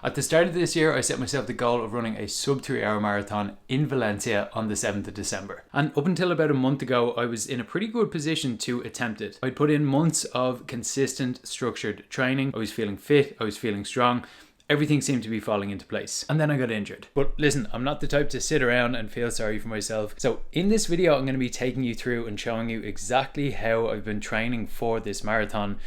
At the start of this year, I set myself the goal of running a sub 3 hour marathon in Valencia on the 7th of December. And up until about a month ago, I was in a pretty good position to attempt it. I'd put in months of consistent, structured training. I was feeling fit, I was feeling strong. Everything seemed to be falling into place. And then I got injured. But listen, I'm not the type to sit around and feel sorry for myself. So in this video, I'm going to be taking you through and showing you exactly how I've been training for this marathon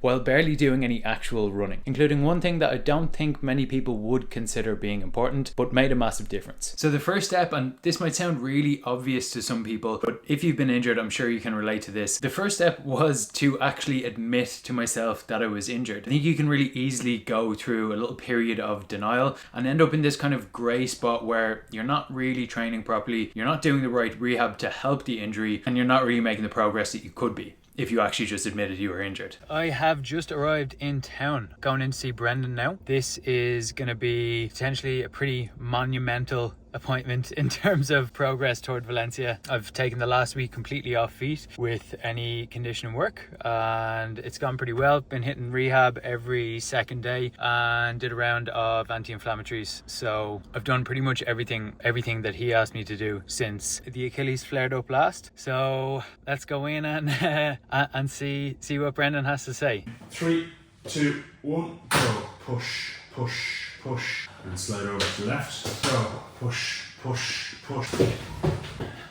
while barely doing any actual running, including one thing that I don't think many people would consider being important, but made a massive difference. So the first step, and this might sound really obvious to some people, but if you've been injured, I'm sure you can relate to this. The first step was to actually admit to myself that I was injured. I think you can really easily go through a little period of denial and end up in this kind of gray spot where you're not really training properly, you're not doing the right rehab to help the injury, and you're not really making the progress that you could be if you actually just admitted you were injured. I have just arrived in town, going in to see Brendan now. This is going to be potentially a pretty monumental appointment in terms of progress toward Valencia. I've taken the last week completely off feet with any conditioning work, and it's gone pretty well. Been hitting rehab every second day and did a round of anti-inflammatories. So I've done pretty much everything that he asked me to do since the Achilles flared up last. So let's go in and see what Brendan has to say. 3, 2, 1, go. Push, push, push. And slide over to the left. Go. Push, push, push.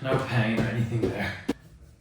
No pain or anything there.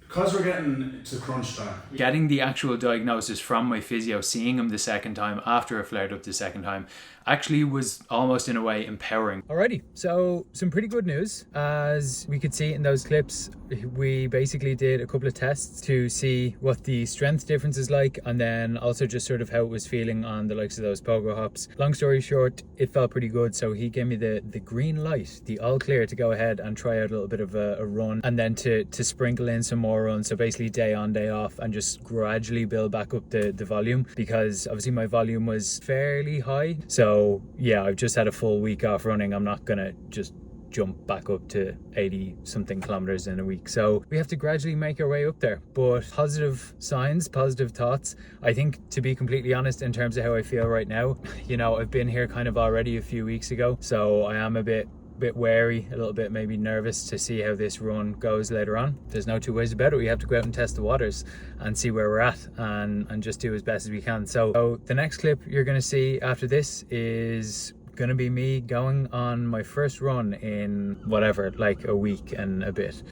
Because we're getting to crunch time. Getting the actual diagnosis from my physio, seeing him the second time after I flared up the second time, actually was almost in a way empowering. Alrighty, so some pretty good news. As we could see in those clips, we basically did a couple of tests to see what the strength difference is like, and then also just sort of how it was feeling on the likes of those pogo hops. Long story short, it felt pretty good, so he gave me the green light, the all clear to go ahead and try out a little bit of a run, and then to sprinkle in some more runs, so basically day on, day off, and just gradually build back up the volume, because obviously my volume was fairly high. So yeah, I've just had a full week off running. I'm not gonna just jump back up to 80 something kilometers in a week, so we have to gradually make our way up there. But positive signs, positive thoughts. I think, to be completely honest, in terms of how I feel right now, you know, I've been here kind of already a few weeks ago, so I am a bit wary, a little bit maybe nervous to see how this run goes later on. There's no two ways about it. We have to go out and test the waters and see where we're at, and just do as best as we can. So the next clip you're going to see after this is going to be me going on my first run in whatever, like a week and a bit.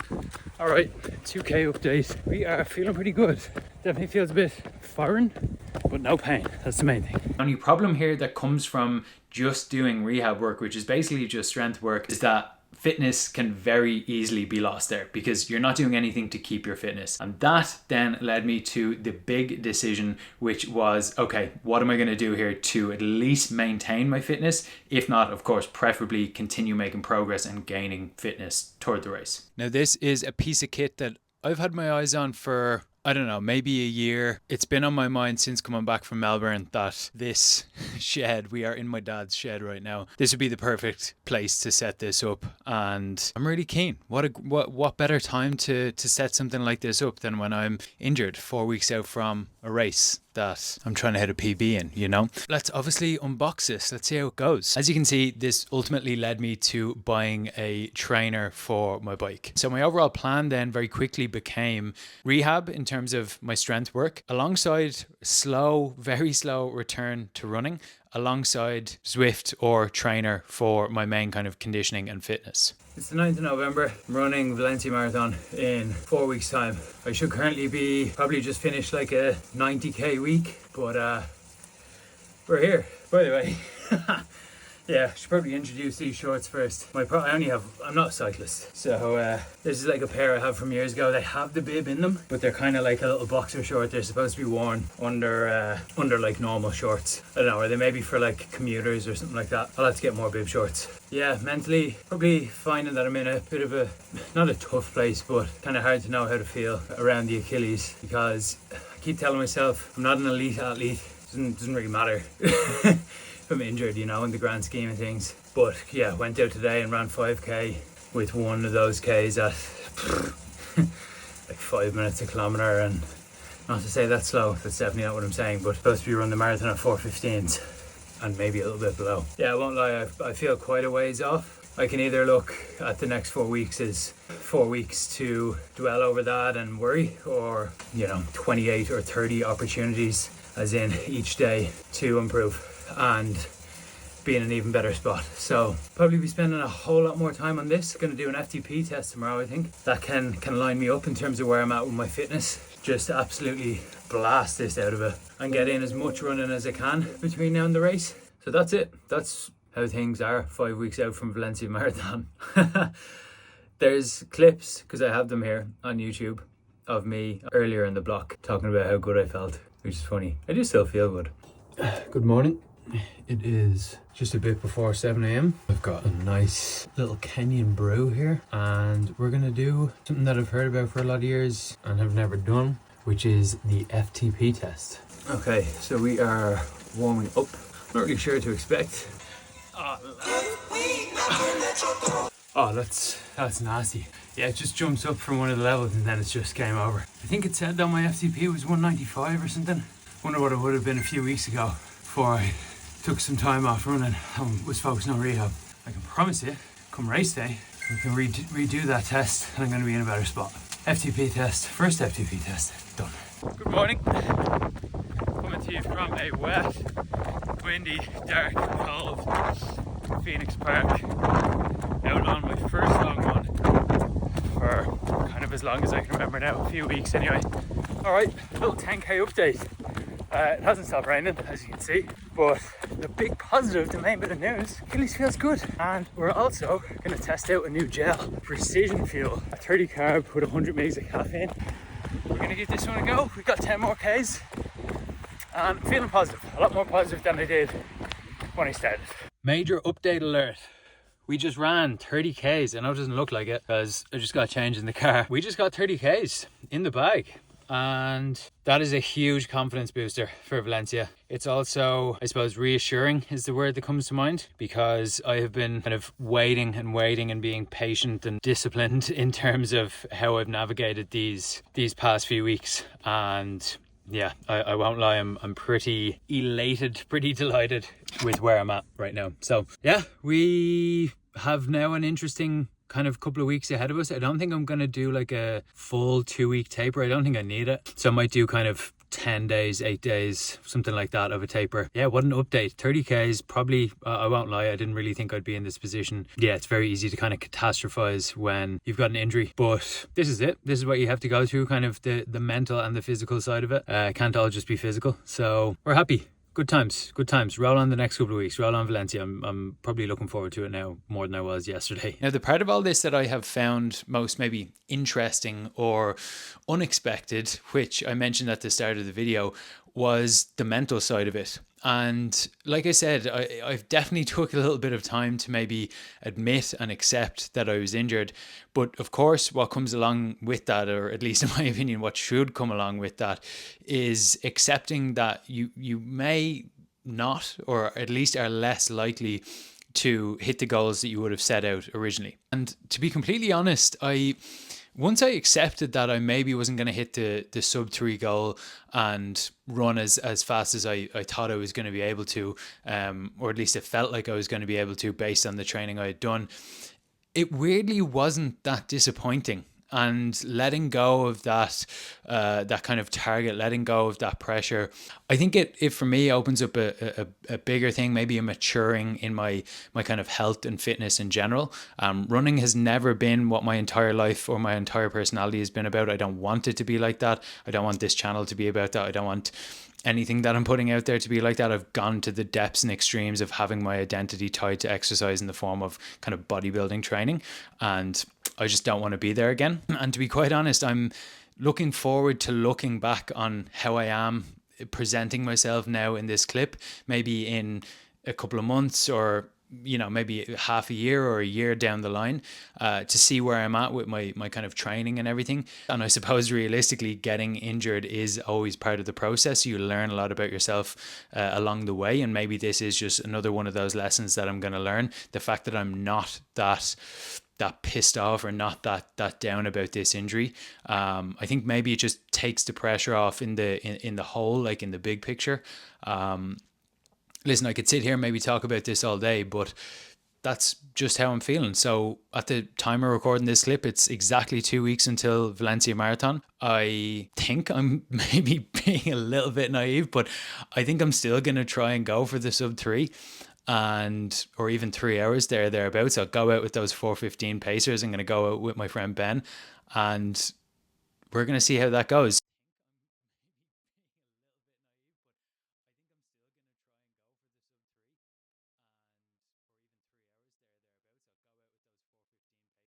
All right, 2K update. We are feeling pretty good. Definitely feels a bit foreign, but no pain. That's the main thing. The only problem here that comes from just doing rehab work, which is basically just strength work, is that fitness can very easily be lost there because you're not doing anything to keep your fitness. And that then led me to the big decision, which was, okay, what am I going to do here to at least maintain my fitness? If not, of course, preferably continue making progress and gaining fitness toward the race. Now, this is a piece of kit that I've had my eyes on for, I don't know, maybe a year. It's been on my mind since coming back from Melbourne that this shed, we are in my dad's shed right now, this would be the perfect place to set this up, and I'm really keen. What better time to set something like this up than when I'm injured 4 weeks out from a race that I'm trying to hit a PB in, you know? Let's obviously unbox this. Let's see how it goes. As you can see, this ultimately led me to buying a trainer for my bike. So my overall plan then very quickly became rehab in terms of my strength work, alongside slow, very slow return to running, alongside Zwift or trainer for my main kind of conditioning and fitness. It's the 9th of November. I'm running Valencia Marathon in 4 weeks time. I should currently be probably just finished like a 90k week, but we're here. By the way, yeah, I should probably introduce these shorts first. I'm not a cyclist, so this is like a pair I have from years ago. They have the bib in them, but they're kind of like a little boxer short. They're supposed to be worn under like normal shorts. I don't know, or they may be for like commuters or something like that. I'll have to get more bib shorts. Yeah, mentally probably finding that I'm in a bit of a, not a tough place, but kind of hard to know how to feel around the Achilles, because I keep telling myself I'm not an elite athlete. Doesn't really matter. I'm injured, you know, in the grand scheme of things. But yeah, went out today and ran 5k with one of those Ks at like 5 minutes a kilometre, and not to say that's slow, that's definitely not what I'm saying, but supposed to be running the marathon at 4:15. and maybe a little bit below. Yeah, I won't lie, I feel quite a ways off. I can either look at the next 4 weeks as 4 weeks to dwell over that and worry, or 28 or 30 opportunities, as in each day, to improve and be in an even better spot. So probably be spending a whole lot more time on this. Going to do an FTP test tomorrow. I think that can line me up in terms of where I'm at with my fitness. Just absolutely blast this out of it and get in as much running as I can between now and the race. So that's it. That's how things are 5 weeks out from Valencia Marathon. There's clips, because I have them here on YouTube, of me earlier in the block talking about how good I felt, which is funny. I do still feel good. Good morning. It is just a bit before 7 a.m. I've got a nice little Kenyan brew here, and we're gonna do something that I've heard about for a lot of years and have never done, which is the FTP test. Okay, so we are warming up. Not really sure what to expect. Oh, that's nasty. Yeah, it just jumps up from one of the levels and then it's just game over. I think it said on my FTP was 195 or something. Wonder what it would have been a few weeks ago before I took some time off running and was focusing on rehab. I can promise you, come race day, we can redo that test and I'm going to be in a better spot. FTP test, first FTP test, done. Good morning. Coming to you from a wet, windy, dark, cold Phoenix Park. Out on my first long one for kind of as long as I can remember now, a few weeks anyway. Alright, little 10k update. It hasn't stopped raining, as you can see, but the big positive, the main bit of news, Achilles feels good. And we're also going to test out a new gel, Precision Fuel, a 30 carb with 100 mg of caffeine. We're going to give this one a go. We've got 10 more Ks and I'm feeling positive, a lot more positive than I did when I started. Major update alert. We just ran 30 Ks. I know it doesn't look like it because I just got changed in the car. We just got 30 Ks in the bag. And that is a huge confidence booster for Valencia. It's also, I suppose, reassuring is the word that comes to mind, because I have been kind of waiting and being patient and disciplined in terms of how I've navigated these past few weeks. And yeah, I won't lie, I'm pretty elated, pretty delighted with where I'm at right now. So yeah, we have now an interesting kind of couple of weeks ahead of us. I don't think I'm going to do like a full 2-week taper. I don't think I need it. So I might do kind of 10 days, 8 days, something like that of a taper. Yeah, what an update. 30 Ks, probably, I won't lie, I didn't really think I'd be in this position. Yeah, it's very easy to kind of catastrophize when you've got an injury, but this is it. This is what you have to go through, kind of the mental and the physical side of it. Can't all just be physical. So we're happy. Good times. Roll on the next couple of weeks. Roll on Valencia. I'm probably looking forward to it now more than I was yesterday. Now, the part of all this that I have found most maybe interesting or unexpected, which I mentioned at the start of the video, was the mental side of it. And like I said, I've definitely took a little bit of time to maybe admit and accept that I was injured. But of course, what comes along with that, or at least in my opinion, what should come along with that, is accepting that you may not, or at least are less likely to hit the goals that you would have set out originally. And to be completely honest, once I accepted that I maybe wasn't going to hit the sub 3 goal and run as fast as I thought I was going to be able to, or at least it felt like I was going to be able to based on the training I had done, it weirdly wasn't that disappointing. And letting go of that kind of target, letting go of that pressure, I think it for me opens up a bigger thing, maybe a maturing in my kind of health and fitness in general. Running has never been what my entire life or my entire personality has been about. I don't want it to be like that. I don't want this channel to be about that. I don't want anything that I'm putting out there to be like that. I've gone to the depths and extremes of having my identity tied to exercise in the form of kind of bodybuilding training, and I just don't want to be there again. And to be quite honest, I'm looking forward to looking back on how I am presenting myself now in this clip, maybe in a couple of months, or maybe half a year or a year down the line, to see where I'm at with my kind of training and everything. And I suppose realistically, getting injured is always part of the process. You learn a lot about yourself along the way, and maybe this is just another one of those lessons that I'm going to learn. The fact that I'm not that pissed off or not that down about this injury, I think maybe it just takes the pressure off in the whole, like in the big picture. listen, I could sit here and maybe talk about this all day, but that's just how I'm feeling. So at the time of recording this clip, it's exactly 2 weeks until Valencia Marathon. I think I'm maybe being a little bit naive, but I think I'm still going to try and go for the sub 3 and or even 3 hours thereabouts. I'll go out with those 4:15 pacers. I'm going to go out with my friend Ben, and we're going to see how that goes.